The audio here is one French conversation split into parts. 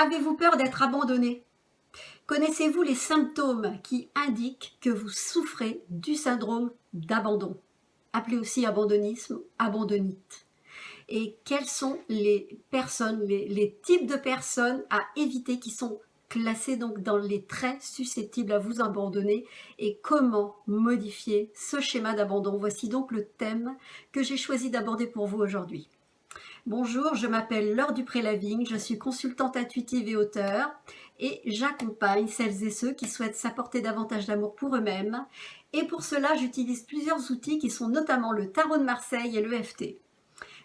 Avez-vous peur d'être abandonné? Connaissez-vous les symptômes qui indiquent que vous souffrez du syndrome d'abandon, appelé aussi abandonnisme, abandonnite? Et quelles sont les personnes, les types de personnes à éviter qui sont classés donc dans les traits susceptibles à vous abandonner et comment modifier ce schéma d'abandon? Voici donc le thème que j'ai choisi d'aborder pour vous aujourd'hui. Bonjour, je m'appelle Laure Dupré-Lavigne, je suis consultante intuitive et auteure et j'accompagne celles et ceux qui souhaitent s'apporter davantage d'amour pour eux-mêmes. Et pour cela, j'utilise plusieurs outils qui sont notamment le tarot de Marseille et le l'EFT.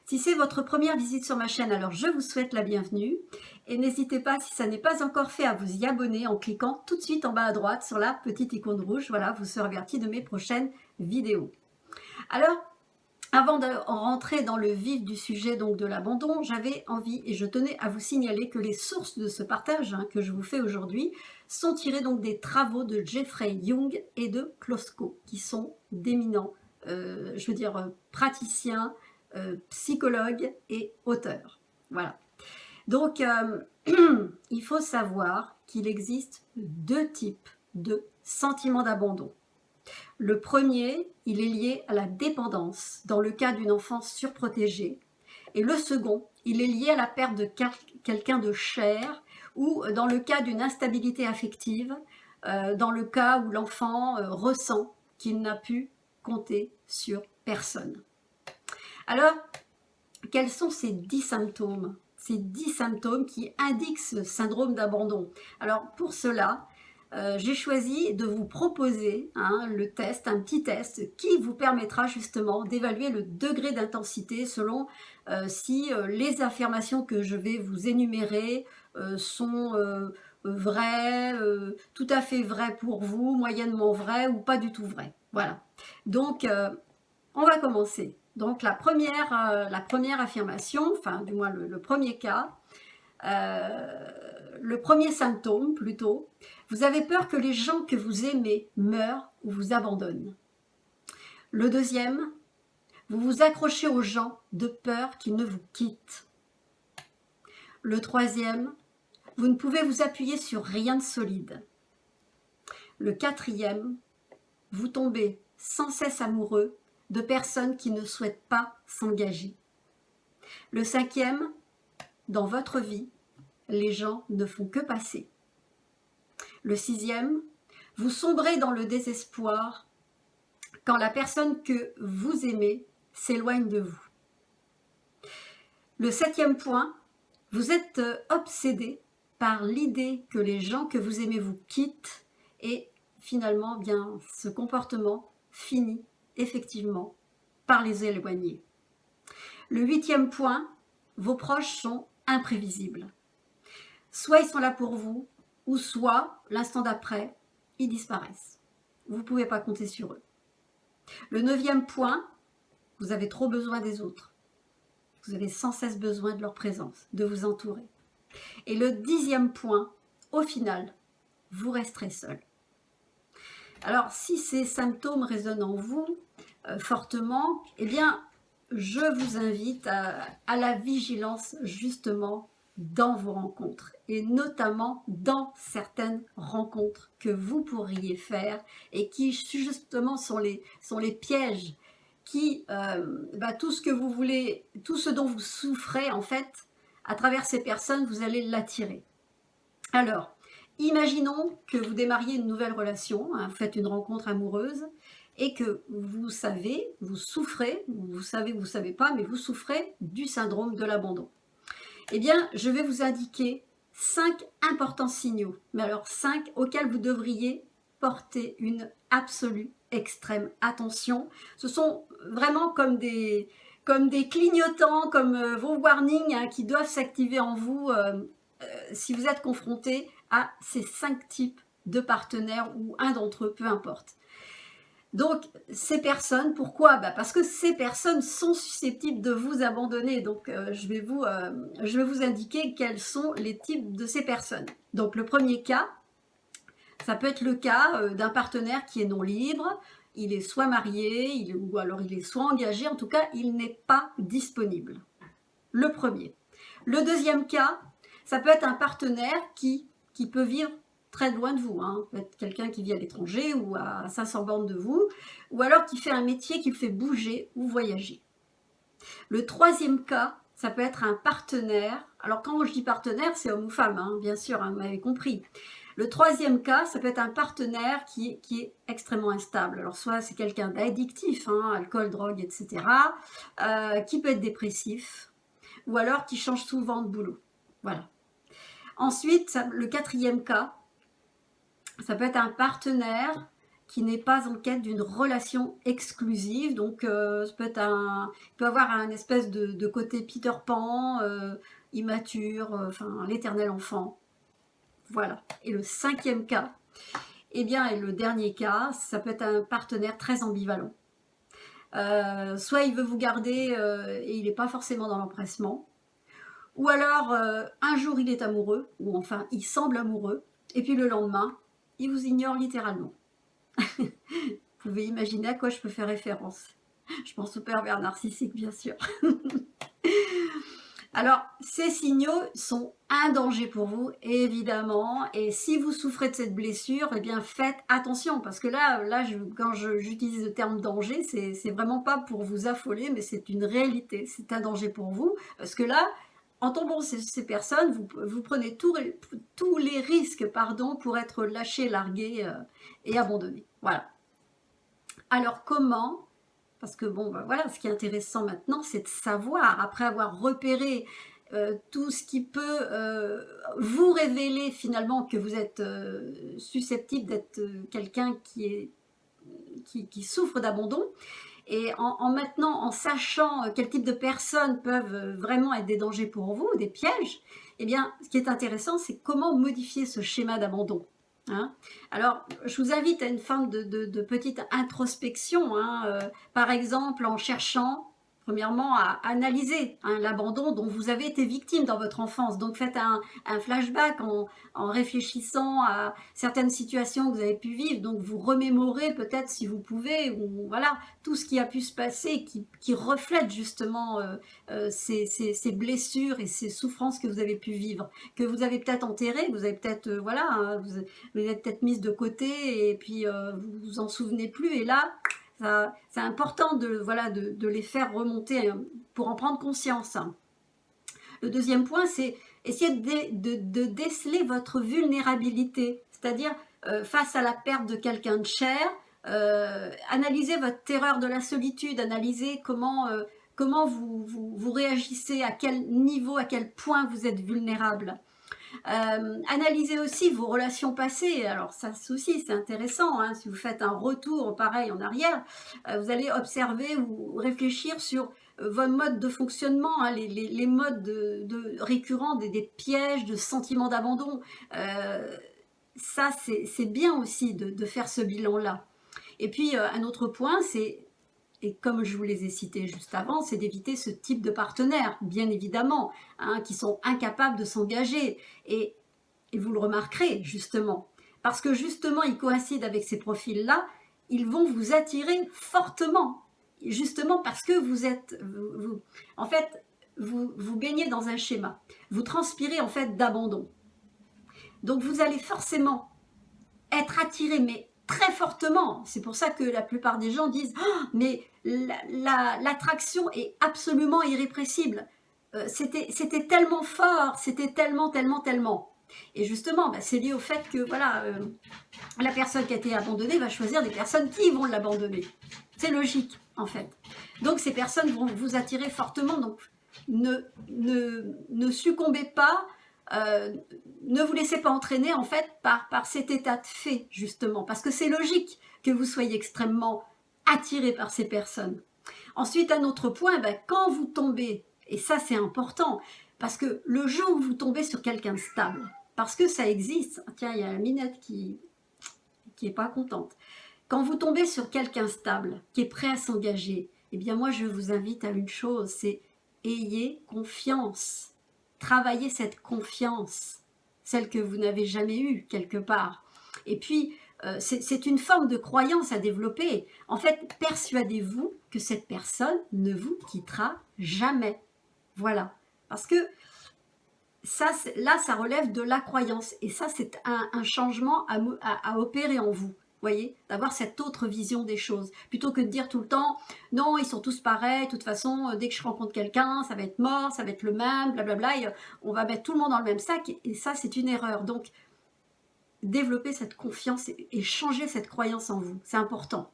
Si c'est votre première visite sur ma chaîne, alors je vous souhaite la bienvenue. Et n'hésitez pas, si ça n'est pas encore fait, à vous y abonner en cliquant tout de suite en bas à droite sur la petite icône rouge. Voilà, vous serez averti de mes prochaines vidéos. Alors, avant de rentrer dans le vif du sujet donc de l'abandon, j'avais envie et je tenais à vous signaler que les sources de ce partage que je vous fais aujourd'hui sont tirées donc des travaux de Jeffrey Young et de Klosko, qui sont d'éminents, praticiens, psychologues et auteurs. Voilà. Donc, il faut savoir qu'il existe deux types de sentiments d'abandon. Le premier, il est lié à la dépendance, dans le cas d'une enfance surprotégée. Et le second, il est lié à la perte de quelqu'un de cher ou dans le cas d'une instabilité affective, dans le cas où l'enfant ressent qu'il n'a pu compter sur personne. Alors, quels sont ces 10 symptômes? Ces 10 symptômes qui indiquent ce syndrome d'abandon. Alors, pour cela, j'ai choisi de vous proposer le test, un petit test qui vous permettra justement d'évaluer le degré d'intensité selon si les affirmations que je vais vous énumérer sont vraies, tout à fait vraies pour vous, moyennement vraies ou pas du tout vraies. Voilà. Donc, on va commencer. Donc, la première affirmation, enfin du moins le premier cas, le premier symptôme plutôt, vous avez peur que les gens que vous aimez meurent ou vous abandonnent. Le deuxième, vous vous accrochez aux gens de peur qu'ils ne vous quittent. Le troisième, vous ne pouvez vous appuyer sur rien de solide. Le quatrième, vous tombez sans cesse amoureux de personnes qui ne souhaitent pas s'engager. Le cinquième, dans votre vie, les gens ne font que passer. Le sixième, vous sombrez dans le désespoir quand la personne que vous aimez s'éloigne de vous. Le septième point, vous êtes obsédé par l'idée que les gens que vous aimez vous quittent et finalement, bien, ce comportement finit effectivement par les éloigner. Le huitième point, vos proches sont imprévisibles. Soit ils sont là pour vous, ou soit, l'instant d'après, ils disparaissent. Vous ne pouvez pas compter sur eux. Le neuvième point, vous avez trop besoin des autres. Vous avez sans cesse besoin de leur présence, de vous entourer. Et le dixième point, au final, vous resterez seul. Alors, si ces symptômes résonnent en vous fortement, eh bien, je vous invite à la vigilance justement dans vos rencontres et notamment dans certaines rencontres que vous pourriez faire et qui justement sont les pièges qui, tout ce que vous voulez, tout ce dont vous souffrez en fait, à travers ces personnes, vous allez l'attirer. Alors, imaginons que vous démarriez une nouvelle relation, vous faites une rencontre amoureuse et que vous savez, vous souffrez, vous savez pas, mais vous souffrez du syndrome de l'abandon. Eh bien, je vais vous indiquer 5 importants signaux, mais alors 5 auxquels vous devriez porter une absolue extrême attention. Ce sont vraiment comme des clignotants, comme vos warnings qui doivent s'activer en vous si vous êtes confronté à ces 5 types de partenaires ou un d'entre eux, peu importe. Donc, ces personnes, pourquoi? Parce que ces personnes sont susceptibles de vous abandonner. Donc, je vais vous indiquer quels sont les types de ces personnes. Donc, le premier cas, ça peut être le cas d'un partenaire qui est non libre. Il est soit marié, ou alors il est soit engagé. En tout cas, il n'est pas disponible. Le premier. Le deuxième cas, Ça peut être un partenaire qui peut vivre très loin de vous, hein. Ça peut être quelqu'un qui vit à l'étranger ou à 500 bornes de vous, ou alors qui fait un métier qui le fait bouger ou voyager. Le troisième cas, ça peut être un partenaire. Alors quand je dis partenaire, c'est homme ou femme, hein, bien sûr, hein, vous m'avez compris. Le troisième cas, ça peut être un partenaire qui est extrêmement instable. Alors soit c'est quelqu'un d'addictif, hein, alcool, drogue, etc., qui peut être dépressif, ou alors qui change souvent de boulot. Voilà. Ensuite, le quatrième cas, ça peut être un partenaire qui n'est pas en quête d'une relation exclusive. Donc, ça peut être il peut avoir un espèce de côté Peter Pan, immature, enfin, l'éternel enfant. Voilà. Et le cinquième cas, eh bien, et le dernier cas, ça peut être un partenaire très ambivalent. Soit il veut vous garder et il n'est pas forcément dans l'empressement, ou alors un jour il est amoureux, ou enfin il semble amoureux, et puis le lendemain, il vous ignore littéralement. Vous pouvez imaginer à quoi je peux faire référence. Je pense au pervers narcissique, bien sûr. Alors, ces signaux sont un danger pour vous, évidemment. Et si vous souffrez de cette blessure, eh bien, faites attention. Parce que là quand j'utilise le terme danger, c'est vraiment pas pour vous affoler, mais c'est une réalité. C'est un danger pour vous. Parce que là, en tombant ces personnes, vous prenez tous les risques pour être lâché, largué et abandonné. Voilà. Alors, comment? Parce que bon, ben voilà, ce qui est intéressant maintenant, c'est de savoir, après avoir repéré tout ce qui peut vous révéler finalement que vous êtes susceptible d'être quelqu'un qui souffre d'abandon, et en sachant quel type de personnes peuvent vraiment être des dangers pour vous, des pièges, eh bien, ce qui est intéressant, c'est comment modifier ce schéma d'abandon. Hein. Alors, je vous invite à une forme de petite introspection, hein, par exemple en cherchant, premièrement, à analyser hein, l'abandon dont vous avez été victime dans votre enfance. Donc, faites un flashback en réfléchissant à certaines situations que vous avez pu vivre. Donc, vous remémorez peut-être si vous pouvez, ou voilà, tout ce qui a pu se passer, qui reflète justement ces blessures et ces souffrances que vous avez pu vivre, que vous avez peut-être enterrées, que vous avez peut-être, voilà, hein, vous êtes peut-être mise de côté et puis vous vous en souvenez plus. Et là, c'est important de les faire remonter pour en prendre conscience. Le deuxième point, c'est essayer de déceler votre vulnérabilité, c'est-à-dire face à la perte de quelqu'un de cher, analysez votre terreur de la solitude, analysez comment vous réagissez, à quel niveau, à quel point vous êtes vulnérable. Analysez aussi vos relations passées. Alors ça aussi c'est intéressant, hein. Si vous faites un retour pareil en arrière, vous allez observer ou réfléchir sur votre mode de fonctionnement, hein, les modes récurrents des pièges, de sentiments d'abandon. Ça c'est bien aussi de faire ce bilan-là. Et puis un autre point, c'est, et comme je vous les ai cités juste avant, c'est d'éviter ce type de partenaires, bien évidemment, hein, qui sont incapables de s'engager. Et vous le remarquerez, justement, parce que justement, ils coïncident avec ces profils-là, ils vont vous attirer fortement, justement parce que en fait, vous baignez dans un schéma. Vous transpirez, en fait, d'abandon. Donc, vous allez forcément être attiré, mais très fortement. C'est pour ça que la plupart des gens disent oh, mais l'attraction est absolument irrépressible. C'était tellement fort, c'était tellement. Et justement, c'est lié au fait que voilà, la personne qui a été abandonnée va choisir des personnes qui vont l'abandonner. C'est logique, en fait. Donc, ces personnes vont vous attirer fortement. Donc, ne succombez pas. Ne vous laissez pas entraîner en fait par cet état de fait, justement, parce que c'est logique que vous soyez extrêmement attiré par ces personnes. Ensuite, un autre point, quand vous tombez, et ça c'est important, parce que le jour où vous tombez sur quelqu'un de stable, parce que ça existe, tiens, il y a la Minette qui est pas contente. Quand vous tombez sur quelqu'un stable, qui est prêt à s'engager, eh bien moi je vous invite à une chose, c'est ayez confiance. Travaillez cette confiance, celle que vous n'avez jamais eue quelque part. Et puis, c'est une forme de croyance à développer. En fait, persuadez-vous que cette personne ne vous quittera jamais. Voilà. Parce que là, ça relève de la croyance. Et ça, c'est un changement à opérer en vous. Voyez, d'avoir cette autre vision des choses, plutôt que de dire tout le temps, non, ils sont tous pareils, de toute façon, dès que je rencontre quelqu'un, ça va être mort, ça va être le même, blablabla, et on va mettre tout le monde dans le même sac, et ça, c'est une erreur. Donc, développer cette confiance et changer cette croyance en vous, c'est important.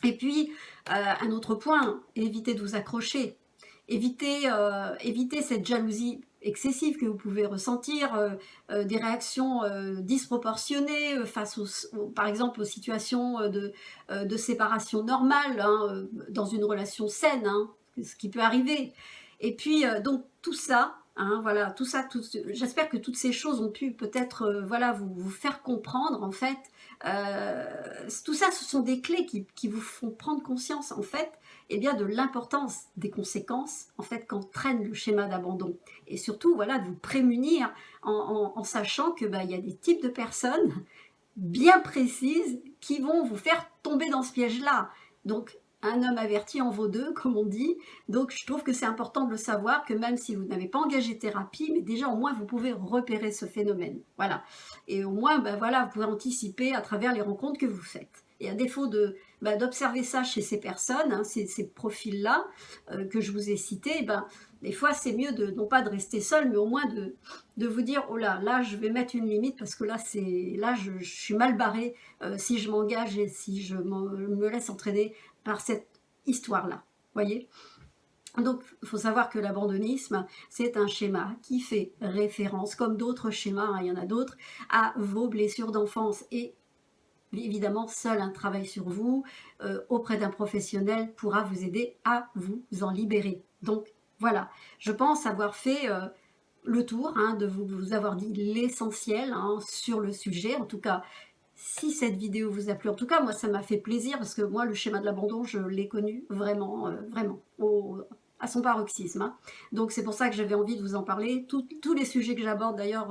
Et puis, un autre point, évitez de vous accrocher, évitez cette jalousie excessive que vous pouvez ressentir, des réactions disproportionnées face par exemple aux situations de séparation normale, hein, dans une relation saine, hein, ce qui peut arriver. Et puis donc tout ça, hein, voilà, tout ça, j'espère que toutes ces choses ont pu peut-être voilà, vous faire comprendre en fait. Tout ça, ce sont des clés qui vous font prendre conscience en fait, eh bien, de l'importance des conséquences en fait qu'entraîne le schéma d'abandon, et surtout voilà, de vous prémunir en sachant que il y a des types de personnes bien précises qui vont vous faire tomber dans ce piège-là. Donc un homme averti en vaut deux, comme on dit. Donc je trouve que c'est important de le savoir, que même si vous n'avez pas engagé thérapie, mais déjà au moins vous pouvez repérer ce phénomène. Voilà. Et au moins, voilà, vous pouvez anticiper à travers les rencontres que vous faites. Et à défaut d'observer ça chez ces personnes, hein, ces profils-là que je vous ai cités, des fois c'est mieux non pas de rester seul, mais au moins de vous dire, oh là je vais mettre une limite parce que là je suis mal barré si je m'engage et si je me laisse entraîner par cette histoire-là. Voyez ? Donc, il faut savoir que l'abandonnisme, c'est un schéma qui fait référence, comme d'autres schémas, hein, il y en a d'autres, à vos blessures d'enfance. Et évidemment, seul un travail sur vous auprès d'un professionnel pourra vous aider à vous en libérer. Donc, voilà, je pense avoir fait le tour, hein, de vous avoir dit l'essentiel, hein, sur le sujet. En tout cas, si cette vidéo vous a plu, en tout cas, moi, ça m'a fait plaisir parce que moi, le schéma de l'abandon, je l'ai connu vraiment, vraiment, à son paroxysme, hein. Donc, c'est pour ça que j'avais envie de vous en parler. Tous les sujets que j'aborde, d'ailleurs,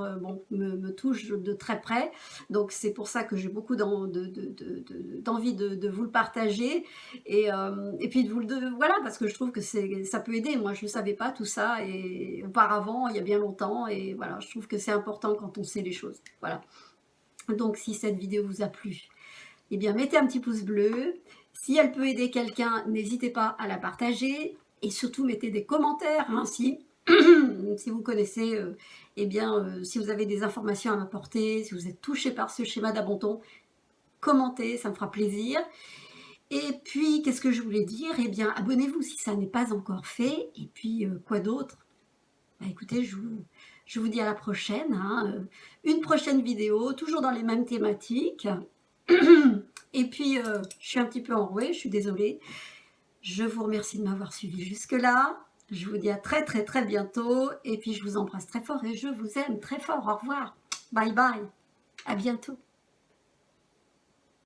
me touchent de très près. Donc, c'est pour ça que j'ai beaucoup d'envie de vous le partager. Et puis, voilà, parce que je trouve que ça peut aider. Moi, je ne savais pas tout ça et auparavant, il y a bien longtemps. Et voilà, je trouve que c'est important quand on sait les choses. Voilà. Donc, si cette vidéo vous a plu, eh bien, mettez un petit pouce bleu. Si elle peut aider quelqu'un, n'hésitez pas à la partager. Et surtout, mettez des commentaires, hein, si vous connaissez, si vous avez des informations à m'apporter, si vous êtes touché par ce schéma d'abandon, commentez, ça me fera plaisir. Et puis, qu'est-ce que je voulais dire ? Eh bien, abonnez-vous si ça n'est pas encore fait. Et puis, quoi d'autre ? Écoutez, je vous dis à la prochaine, hein, une prochaine vidéo, toujours dans les mêmes thématiques. Et puis, je suis un petit peu enrouée, je suis désolée. Je vous remercie de m'avoir suivi jusque-là. Je vous dis à très très très bientôt. Et puis, je vous embrasse très fort et je vous aime très fort. Au revoir. Bye bye. À bientôt.